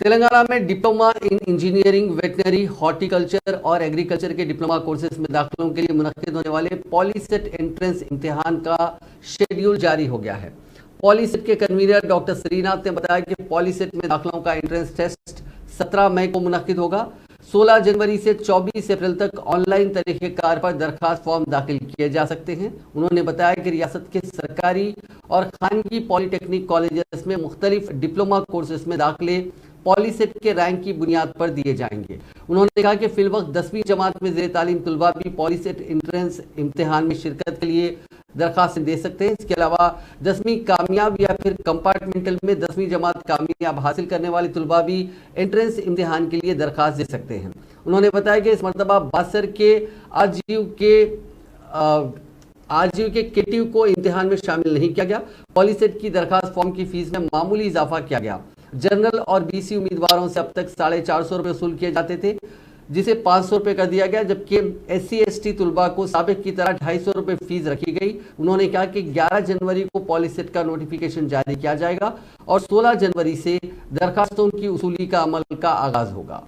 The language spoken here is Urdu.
تلنگانہ میں diploma in engineering, veterinary, horticulture اور ایگریکلچر کے ڈپلوما کورسز میں داخلوں کے لیے منعقد ہونے والے پالی سیٹ انٹرنس امتحان کا شیڈیول جاری ہو گیا ہے۔ پالی سیٹ کے کنوینر ڈاکٹر سری ناتھ نے بتایا کہ پالی سیٹ میں داخلوں کا انٹرنس ٹیسٹ 17 مئی کو منعقد ہوگا۔ 16 جنوری سے 24 اپریل تک آن لائن طریقہ کار پر درخواست فارم داخل کیے جا سکتے ہیں۔ انہوں نے بتایا کہ ریاست کے سرکاری اور خانگی پالی ٹیکنک کالجز میں مختلف ڈپلوما کورسز میں داخلے پالی سیٹ کے رینک کی بنیاد پر دیے جائیں گے۔ انہوں نے کہا کہ فی الوقت 10ویں جماعت میں زیر تعلیم طلباء بھی پالی سیٹ انٹرنس امتحان میں شرکت کے لیے درخواست دے سکتے ہیں۔ اس کے علاوہ 10ویں کامیاب یا پھر کمپارٹمنٹل میں 10ویں جماعت کامیاب حاصل کرنے والے طلباء بھی انٹرنس امتحان کے لیے درخواست دے سکتے ہیں۔ انہوں نے بتایا کہ اس مرتبہ باسر کے آج کے کیٹیو کو امتحان میں شامل نہیں کیا گیا۔ پالی سیٹ کی درخواست فارم کی فیس میں معمولی اضافہ کیا گیا۔ جنرل اور بی سی امیدواروں سے اب تک 450 روپے وصول کیے جاتے تھے، جسے 500 روپے کر دیا گیا، جبکہ ایس سی ایس ٹی طلباء کو سابق کی طرح 250 روپے فیس رکھی گئی۔ انہوں نے کہا کہ 11 جنوری کو پالی سیٹ کا نوٹیفیکیشن جاری کیا جائے گا اور 16 جنوری سے درخواستوں کی وصولی کا عمل کا آغاز ہوگا۔